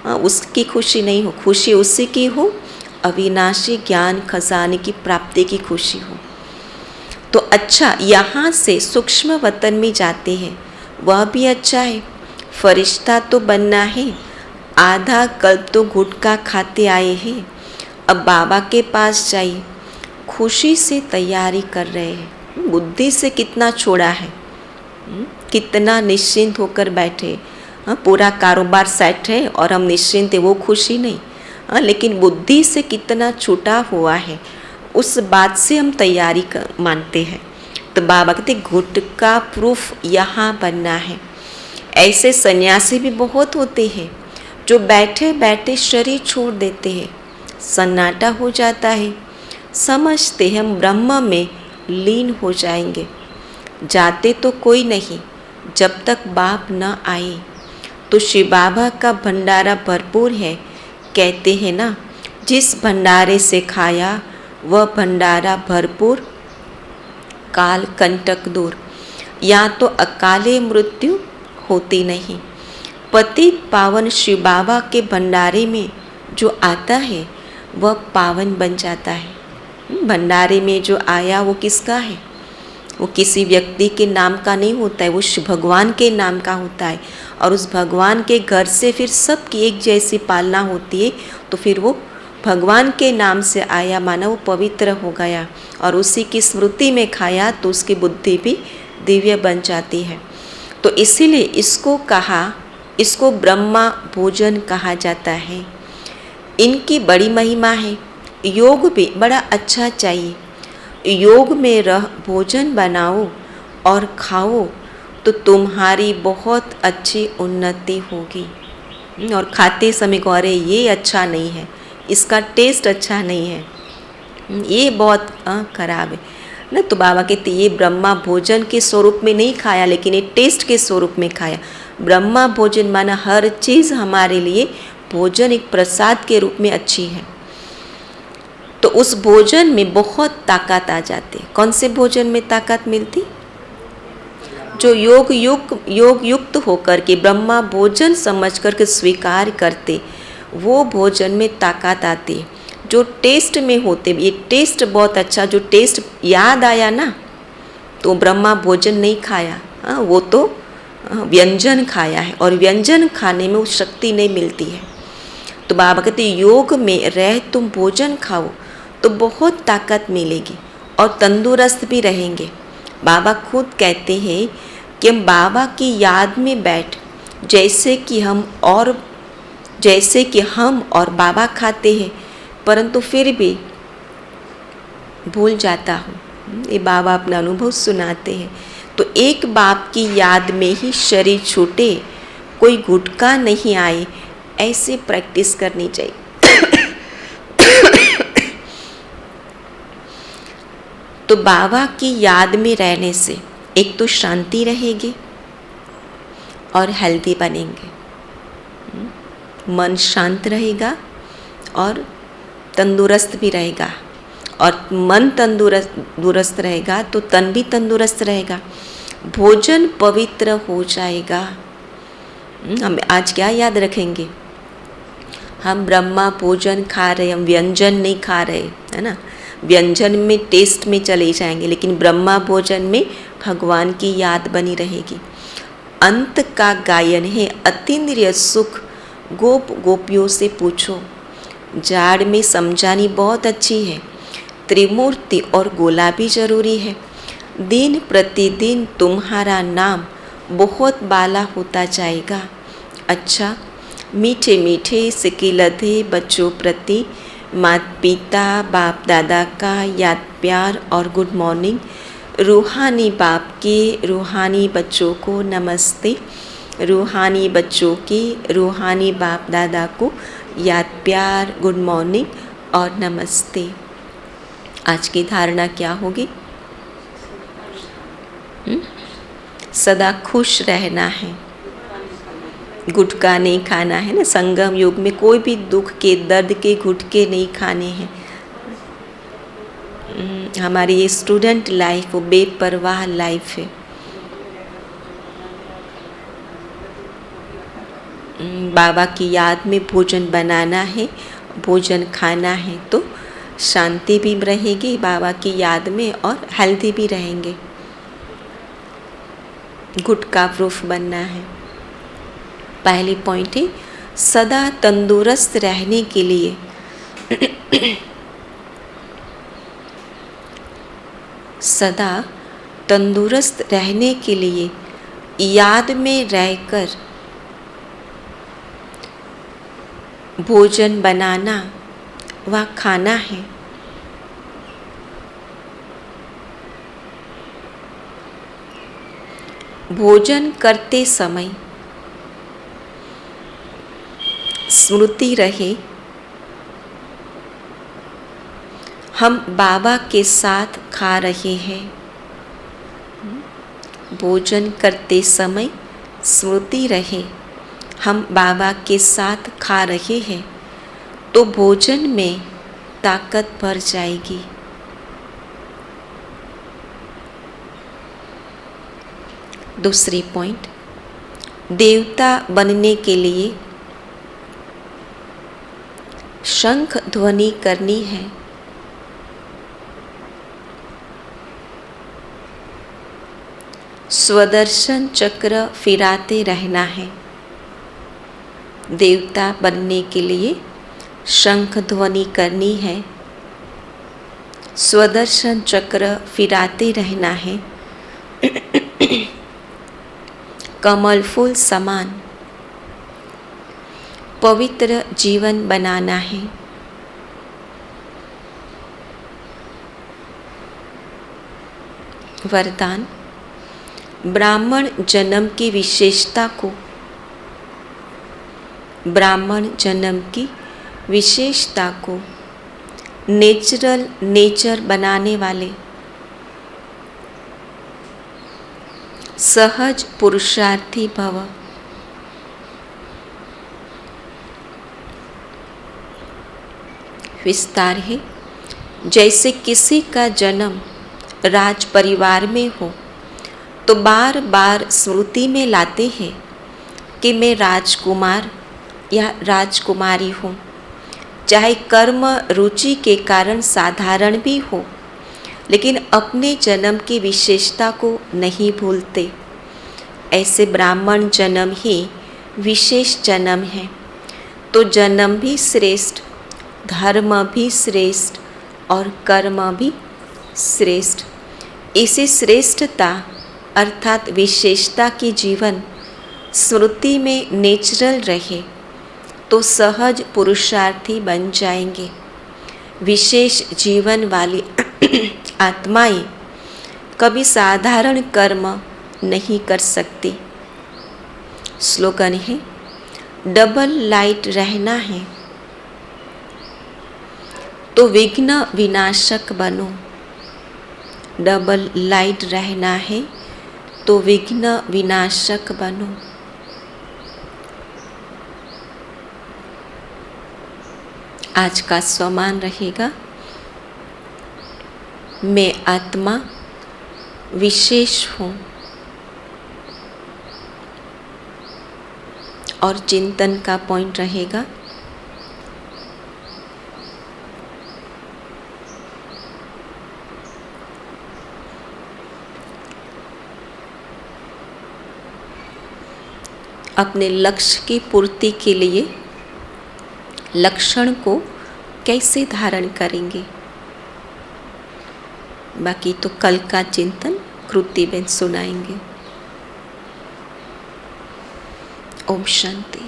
उसकी खुशी नहीं हो। खुशी उसी की हो, अविनाशी ज्ञान खजाने की प्राप्ति की खुशी हो। तो अच्छा, यहाँ से सूक्ष्म वतन में जाते हैं, वह भी अच्छा है। फरिश्ता तो बनना है। आधा कल्प तो गुटखा खाते आए हैं, अब बाबा के पास जाइए। खुशी से तैयारी कर रहे हैं। बुद्धि से कितना छोड़ा है, कितना निश्चिंत होकर बैठे। पूरा कारोबार सेट है और हम निश्चिंत है, वो खुशी नहीं। लेकिन बुद्धि से कितना छूटा हुआ है, उस बात से हम तैयारी मानते हैं। तो बाबा कहते गुटखा प्रूफ यहाँ बनना है। ऐसे सन्यासी भी बहुत होते हैं जो बैठे बैठे शरीर छोड़ देते हैं, सन्नाटा हो जाता है, समझते हैं हम ब्रह्म में लीन हो जाएंगे। जाते तो कोई नहीं जब तक बाप न आए। तो शिव बाबा का भंडारा भरपूर है। कहते हैं ना, जिस भंडारे से खाया वह भंडारा भरपूर, काल कंटक दूर। यहाँ तो अकाले मृत्यु होती नहीं। पतित पावन शिव बाबा के भंडारे में जो आता है वह पावन बन जाता है। भंडारे में जो आया वो किसका है? वो किसी व्यक्ति के नाम का नहीं होता है, वो भगवान के नाम का होता है। और उस भगवान के घर से फिर सबकी एक जैसी पालना होती है। तो फिर वो भगवान के नाम से आया, माना वो पवित्र हो गया और उसी की स्मृति में खाया तो उसकी बुद्धि भी दिव्य बन जाती है। तो इसीलिए इसको कहा, इसको ब्रह्मा भोजन कहा जाता है। इनकी बड़ी महिमा है। योग भी बड़ा अच्छा चाहिए। योग में रह भोजन बनाओ और खाओ तो तुम्हारी बहुत अच्छी उन्नति होगी। और खाते समय को अरे ये अच्छा नहीं है, इसका टेस्ट अच्छा नहीं है, ये बहुत खराब है ना। तो बाबा कहते ये ब्रह्मा भोजन के स्वरूप में नहीं खाया, लेकिन ये टेस्ट के स्वरूप में खाया। ब्रह्मा भोजन माना हर चीज़ हमारे लिए भोजन एक प्रसाद के रूप में अच्छी है। तो उस भोजन में बहुत ताकत आ जाती है। कौन से भोजन में ताकत मिलती? जो योग युक्त होकर के ब्रह्मा भोजन समझ करके स्वीकार करते, वो भोजन में ताकत आती है। जो टेस्ट में होते, ये टेस्ट बहुत अच्छा, जो टेस्ट याद आया ना, तो ब्रह्मा भोजन नहीं खाया, हाँ, वो तो व्यंजन खाया है, और व्यंजन खाने में वो शक्ति नहीं मिलती है। तो बाबा कहते योग में रह तुम भोजन खाओ तो बहुत ताकत मिलेगी और तंदुरुस्त भी रहेंगे। बाबा खुद कहते हैं कि हम बाबा की याद में बैठ, जैसे कि हम और बाबा खाते हैं, परंतु फिर भी भूल जाता हूँ। ये बाबा अपना अनुभव सुनाते हैं। तो एक बाप की याद में ही शरीर छूटे, कोई गुटका नहीं आए, ऐसे प्रैक्टिस करनी चाहिए। तो बाबा की याद में रहने से एक तो शांति रहेगी और हेल्दी बनेंगे, मन शांत रहेगा और तंदुरुस्त भी रहेगा, और मन तंदुरुस्त रहेगा तो तन भी तंदुरुस्त रहेगा। भोजन पवित्र हो जाएगा। हम आज क्या याद रखेंगे? हम ब्रह्मा भोजन खा रहे, हम व्यंजन नहीं खा रहे, है ना। व्यंजन में टेस्ट में चले जाएंगे, लेकिन ब्रह्मा भोजन में भगवान की याद बनी रहेगी। अंत का गायन है अतीन्द्रिय सुख, गोप गोपियों से पूछो। जाड़ में समझानी बहुत अच्छी है, त्रिमूर्ति और गोला भी जरूरी है। दिन प्रतिदिन तुम्हारा नाम बहुत बाला होता जाएगा। अच्छा, मीठे मीठे सिकिलधे बच्चों प्रति माता पिता बाप दादा का याद प्यार और गुड मॉर्निंग। रूहानी बाप के रूहानी बच्चों को नमस्ते। रूहानी बच्चों की रूहानी बाप दादा को याद प्यार, गुड मॉर्निंग और नमस्ते। आज की धारणा क्या होगी? सदा खुश रहना है, गुटखा नहीं खाना है ना। संगम युग में कोई भी दुख के, दर्द के गुटके नहीं खाने हैं। हमारी ये स्टूडेंट लाइफ वो बेपरवाह लाइफ है। बाबा की याद में भोजन बनाना है, भोजन खाना है, तो शांति भी रहेगी बाबा की याद में और हेल्दी भी रहेंगे। गुटका प्रूफ बनना है। पहली पॉइंट है सदा तंदुरुस्त रहने के लिए सदा तंदुरुस्त रहने के लिए याद में रहकर भोजन बनाना व खाना है। भोजन करते समय स्मृति रहे हम बाबा के साथ खा रहे हैं। भोजन करते समय स्मृति रहे हम बाबा के साथ खा रहे हैं, तो भोजन में ताकत भर जाएगी। दूसरी पॉइंट, देवता बनने के लिए शंख ध्वनि करनी है। स्वदर्शन चक्र फिराते रहना है। देवता बनने के लिए शंख ध्वनि करनी है, स्वदर्शन चक्र फिराते रहना है। कमल फूल समान पवित्र जीवन बनाना है। वरदान, ब्राह्मण जन्म की विशेषता को, ब्राह्मण जन्म की विशेषता को नेचुरल नेचर बनाने वाले सहज पुरुषार्थी भव। विस्तार है, जैसे किसी का जन्म राज परिवार में हो तो बार बार स्मृति में लाते हैं कि मैं राजकुमार या राजकुमारी हूँ, चाहे कर्म रुचि के कारण साधारण भी हो, लेकिन अपने जन्म की विशेषता को नहीं भूलते। ऐसे ब्राह्मण जन्म ही विशेष जन्म है। तो जन्म भी श्रेष्ठ, धर्म भी श्रेष्ठ और कर्म भी श्रेष्ठ। इसी श्रेष्ठता अर्थात विशेषता की जीवन स्मृति में नेचुरल रहे तो सहज पुरुषार्थी बन जाएंगे। विशेष जीवन वाली आत्माएं कभी साधारण कर्म नहीं कर सकती। स्लोगन है, डबल लाइट रहना है तो विघ्न विनाशक बनो। डबल लाइट रहना है तो विघ्न विनाशक बनो। आज का स्वमान रहेगा, मैं आत्मा विशेष हूँ। और चिंतन का पॉइंट रहेगा, अपने लक्ष्य की पूर्ति के लिए लक्षण को कैसे धारण करेंगे। बाकी तो कल का चिंतन कृति बेन सुनाएंगे। ओम शांति।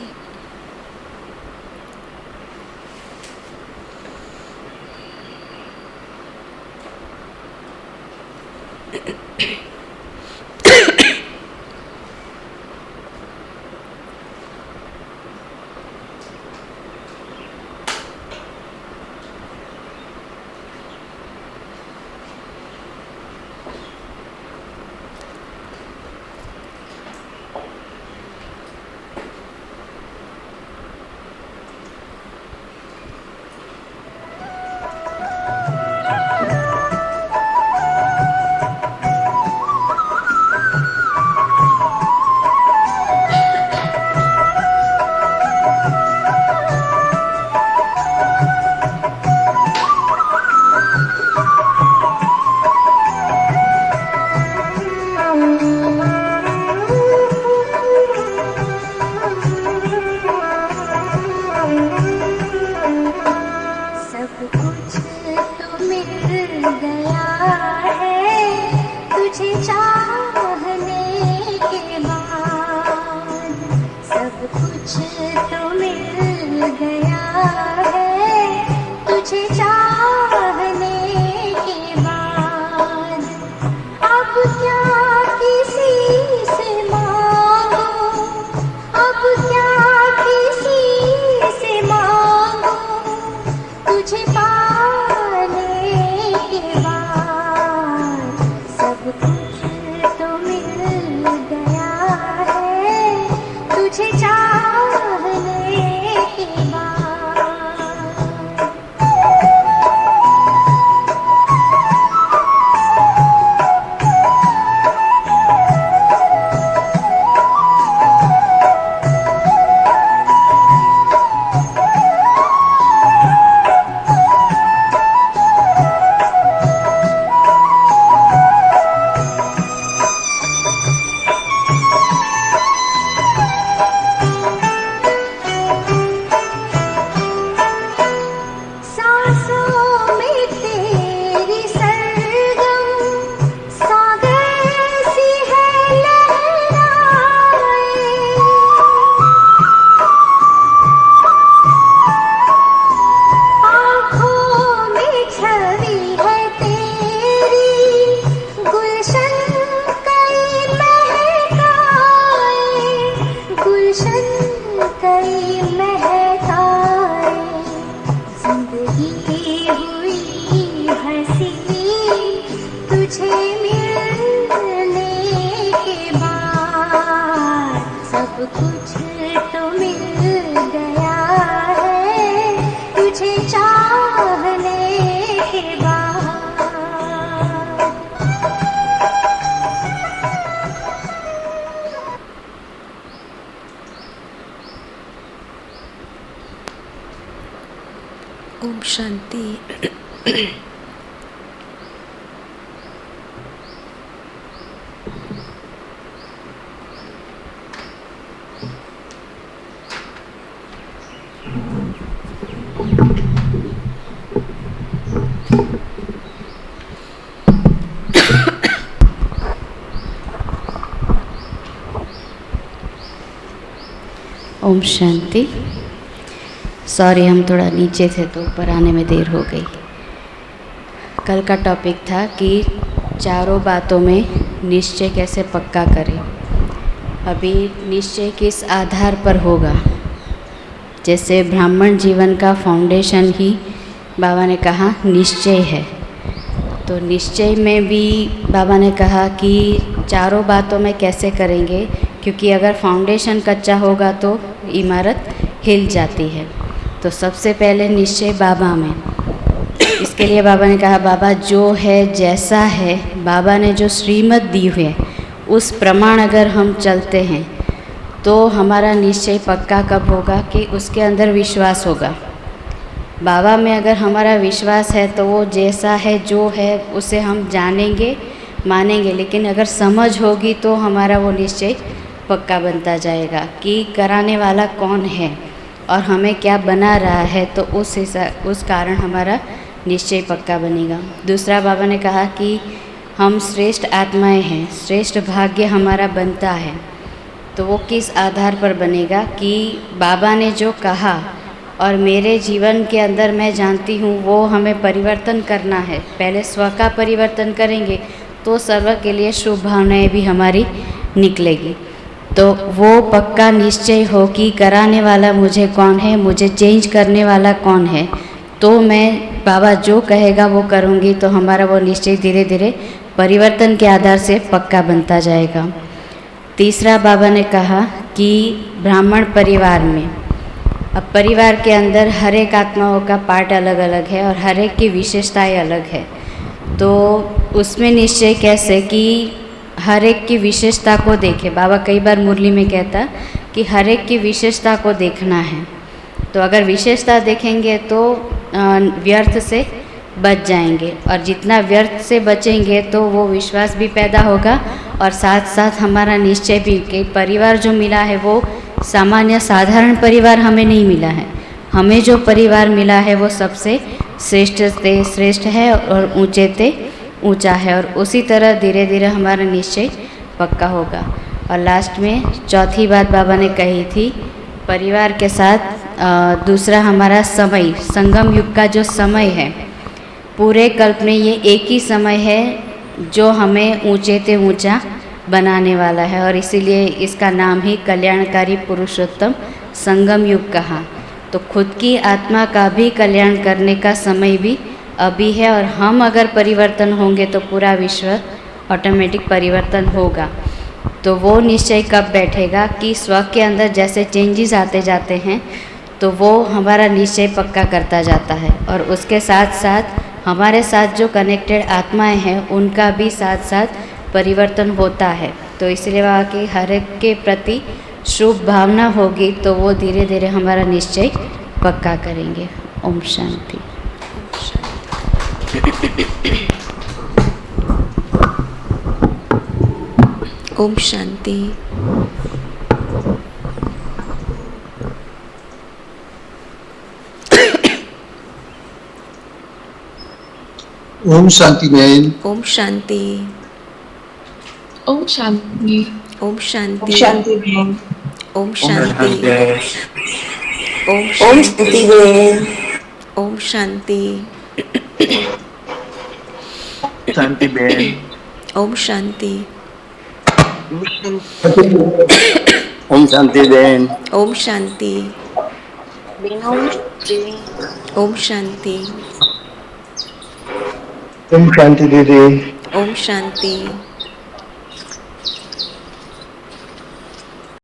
चाहने के बाद ओम शांति। ओम शांति। सॉरी, हम थोड़ा नीचे थे तो ऊपर आने में देर हो गई। कल का टॉपिक था कि चारों बातों में निश्चय कैसे पक्का करें। अभी निश्चय किस आधार पर होगा? जैसे ब्राह्मण जीवन का फाउंडेशन ही बाबा ने कहा निश्चय है, तो निश्चय में भी बाबा ने कहा कि चारों बातों में कैसे करेंगे, क्योंकि अगर फाउंडेशन कच्चा होगा तो इमारत हिल जाती है। तो सबसे पहले निश्चय बाबा में। इसके लिए बाबा ने कहा बाबा जो है जैसा है, बाबा ने जो श्रीमत दी हुई है उस प्रमाण अगर हम चलते हैं तो हमारा निश्चय पक्का कब होगा कि उसके अंदर विश्वास होगा। बाबा में अगर हमारा विश्वास है तो वो जैसा है जो है उसे हम जानेंगे, मानेंगे। लेकिन अगर समझ होगी तो हमारा वो निश्चय पक्का बनता जाएगा कि कराने वाला कौन है और हमें क्या बना रहा है, तो उस कारण हमारा निश्चय पक्का बनेगा। दूसरा बाबा ने कहा कि हम श्रेष्ठ आत्माएं हैं, श्रेष्ठ भाग्य हमारा बनता है। तो वो किस आधार पर बनेगा कि बाबा ने जो कहा और मेरे जीवन के अंदर मैं जानती हूँ वो हमें परिवर्तन करना है। पहले स्व का परिवर्तन करेंगे तो सर्व के लिए शुभ भावनाएँ भी हमारी निकलेगी। तो वो पक्का निश्चय हो कि कराने वाला मुझे कौन है, मुझे चेंज करने वाला कौन है, तो मैं बाबा जो कहेगा वो करूँगी। तो हमारा वो निश्चय धीरे धीरे परिवर्तन के आधार से पक्का बनता जाएगा। तीसरा बाबा ने कहा कि ब्राह्मण परिवार में, अब परिवार के अंदर हर एक आत्माओं का पार्ट अलग अलग है और हर एक की विशेषताएँ अलग है। तो उसमें निश्चय कैसे कि हर एक की विशेषता को देखे। बाबा कई बार मुरली में कहता कि हर एक की विशेषता को देखना है। तो अगर विशेषता देखेंगे तो व्यर्थ से बच जाएंगे, और जितना व्यर्थ से बचेंगे तो वो विश्वास भी पैदा होगा और साथ साथ हमारा निश्चय भी कि परिवार जो मिला है वो सामान्य साधारण परिवार हमें नहीं मिला है। हमें जो परिवार मिला है वो सबसे श्रेष्ठ से श्रेष्ठ है और ऊंचे से ऊंचा है, और उसी तरह धीरे धीरे हमारा निश्चय पक्का होगा। और लास्ट में चौथी बात बाबा ने कही थी परिवार के साथ दूसरा हमारा समय, संगम युग का जो समय है, पूरे कल्प में ये एक ही समय है जो हमें ऊंचे से ऊंचा बनाने वाला है, और इसीलिए इसका नाम ही कल्याणकारी पुरुषोत्तम संगम युग कहा। तो खुद की आत्मा का भी कल्याण करने का समय भी अभी है, और हम अगर परिवर्तन होंगे तो पूरा विश्व ऑटोमेटिक परिवर्तन होगा। तो वो निश्चय कब बैठेगा कि स्व के अंदर जैसे चेंजेस आते जाते हैं तो वो हमारा निश्चय पक्का करता जाता है, और उसके साथ साथ हमारे साथ जो कनेक्टेड आत्माएं हैं उनका भी साथ साथ परिवर्तन होता है। तो इसलिए वहाँ की हर एक के प्रति शुभ भावना होगी तो वो धीरे धीरे हमारा निश्चय पक्का करेंगे। ओम शांति। ओम शांति। ओम शांति बहन। ओम शांति। ओम शांति। ओम शांति। शांति बहन। ओम शांति। ओम शांति बहन। ओम शांति। शांति बहन। ओम शांति। ओम शांति बहन। ओम शांति। ओम शांति। ओम शांति दीदी। ओम शांति।